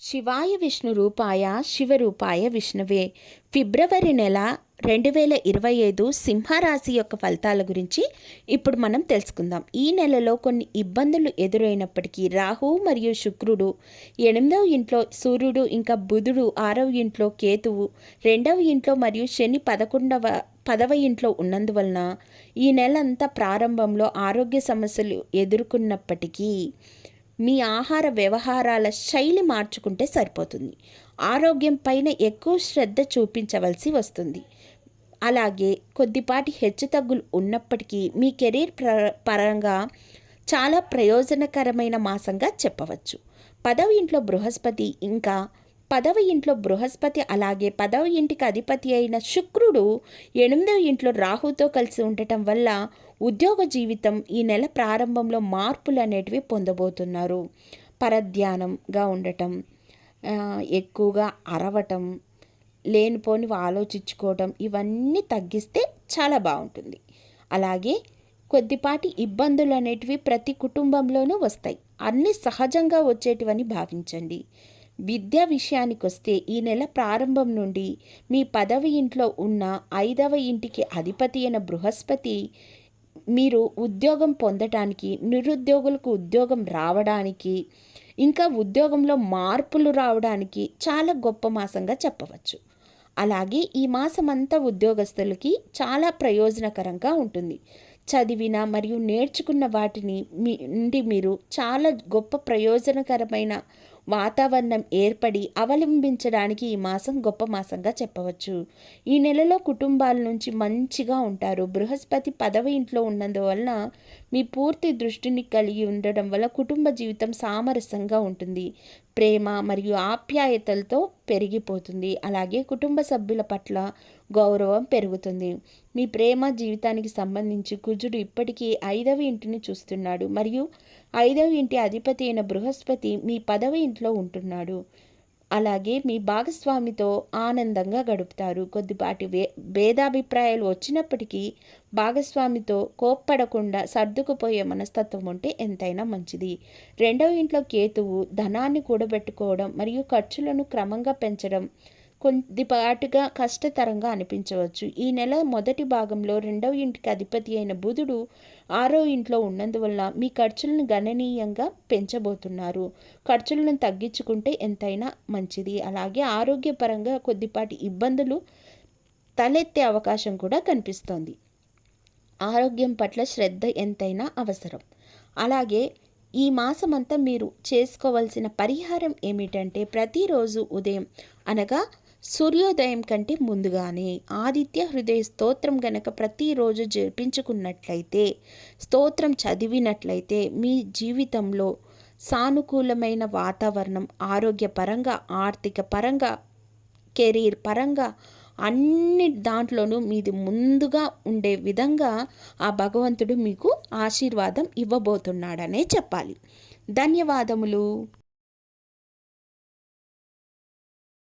శివాయ విష్ణు రూపాయ శివరూపాయ విష్ణువే. ఫిబ్రవరి నెల 2025 సింహరాశి యొక్క ఫలితాల గురించి ఇప్పుడు మనం తెలుసుకుందాం. ఈ నెలలో కొన్ని ఇబ్బందులు ఎదురైనప్పటికీ రాహు మరియు శుక్రుడు 8వ ఇంట్లో, సూర్యుడు ఇంకా బుధుడు 6వ ఇంట్లో, కేతువు 2వ ఇంట్లో మరియు శని 10వ ఇంట్లో ఉన్నందువలన ఈ నెల అంతా ప్రారంభంలో ఆరోగ్య సమస్యలు ఎదుర్కొన్నప్పటికీ మీ ఆహార వ్యవహారాల శైలి మార్చుకుంటే సరిపోతుంది. ఆరోగ్యం పైన ఎక్కువ శ్రద్ధ చూపించవలసి వస్తుంది. అలాగే కొద్దిపాటి హెచ్చుతగ్గులు ఉన్నప్పటికీ మీ కెరీర్ పరంగా చాలా ప్రయోజనకరమైన మాసంగా చెప్పవచ్చు. 10వ ఇంట్లో బృహస్పతి ఇంకా 10వ ఇంట్లో బృహస్పతి అలాగే 10వ ఇంటికి అధిపతి అయిన శుక్రుడు 8వ ఇంట్లో రాహుతో కలిసి ఉండటం వల్ల ఉద్యోగ జీవితం ఈ నెల ప్రారంభంలో మార్పులు అనేటివి పొందబోతున్నారు. పరధ్యానంగా ఉండటం, ఎక్కువగా అరవటం, లేనిపోని ఆలోచించుకోవటం ఇవన్నీ తగ్గిస్తే చాలా బాగుంటుంది. అలాగే కొద్దిపాటి ఇబ్బందులు అనేటివి ప్రతి కుటుంబంలోనూ వస్తాయి. అన్నీ సహజంగా వచ్చేటివని భావించండి. విద్యా విషయానికి వస్తే ఈ నెల ప్రారంభం నుండి మీ 10వ ఇంట్లో ఉన్న 5వ ఇంటికి అధిపతి అయిన బృహస్పతి మీరు ఉద్యోగం పొందటానికి, నిరుద్యోగులకు ఉద్యోగం రావడానికి, ఇంకా ఉద్యోగంలో మార్పులు రావడానికి చాలా గొప్ప మాసంగా చెప్పవచ్చు. అలాగే ఈ మాసం అంతా ఉద్యోగస్తులకి చాలా ప్రయోజనకరంగా ఉంటుంది. చదివిన మరియు నేర్చుకున్న వాటిని నుండి మీరు చాలా గొప్ప ప్రయోజనకరమైన వాతావరణం ఏర్పడి అవలంబించడానికి ఈ మాసం గొప్ప మాసంగా చెప్పవచ్చు. ఈ నెలలో కుటుంబాల నుంచి మంచిగా ఉంటారు. బృహస్పతి 10వ ఇంట్లో ఉన్నందువలన మీ పూర్తి దృష్టిని కలిగి ఉండడం వల్ల కుటుంబ జీవితం సామరస్యంగా ఉంటుంది. ప్రేమ మరియు ఆప్యాయతలతో పెరిగిపోతుంది. అలాగే కుటుంబ సభ్యుల పట్ల గౌరవం పెరుగుతుంది. మీ ప్రేమ జీవితానికి సంబంధించి కుజుడు ఇప్పటికీ 5వ ఇంటిని చూస్తున్నాడు మరియు 5వ ఇంటి అధిపతి అయిన బృహస్పతి మీ 10వ ఇంట్లో ఉంటున్నాడు. అలాగే మీ భాగస్వామితో ఆనందంగా గడుపుతారు. కొద్దిపాటి భేదాభిప్రాయాలు వచ్చినప్పటికీ భాగస్వామితో కోప్పడకుండా సర్దుకుపోయే మనస్తత్వం ఉంటే ఎంతైనా మంచిది. 2వ ఇంట్లో కేతువు ధనాన్ని కూడబెట్టుకోవడం మరియు ఖర్చులను క్రమంగా పెంచడం కొద్దిపాటుగా కష్టతరంగా అనిపించవచ్చు. ఈ నెల మొదటి భాగంలో 2వ ఇంటికి అధిపతి అయిన బుధుడు 6వ ఇంట్లో ఉన్నందువల్ల మీ ఖర్చులను గణనీయంగా పెంచబోతున్నారు. ఖర్చులను తగ్గించుకుంటే ఎంతైనా మంచిది. అలాగే ఆరోగ్యపరంగా కొద్దిపాటి ఇబ్బందులు తలెత్తే అవకాశం కూడా కనిపిస్తోంది. ఆరోగ్యం పట్ల శ్రద్ధ ఎంతైనా అవసరం. అలాగే ఈ మాసమంతా మీరు చేసుకోవాల్సిన పరిహారం ఏమిటంటే ప్రతిరోజు ఉదయం అనగా సూర్యోదయం కంటే ముందుగానే ఆదిత్య హృదయ స్తోత్రం గనక ప్రతిరోజు జపించుకున్నట్లయితే, స్తోత్రం చదివినట్లయితే మీ జీవితంలో సానుకూలమైన వాతావరణం ఆరోగ్యపరంగా, ఆర్థిక పరంగా, కెరీర్ పరంగా అన్ని దాంట్లోనూ మీది ముందుగా ఉండే విధంగా ఆ భగవంతుడు మీకు ఆశీర్వాదం ఇవ్వబోతున్నాడనే చెప్పాలి. ధన్యవాదములు.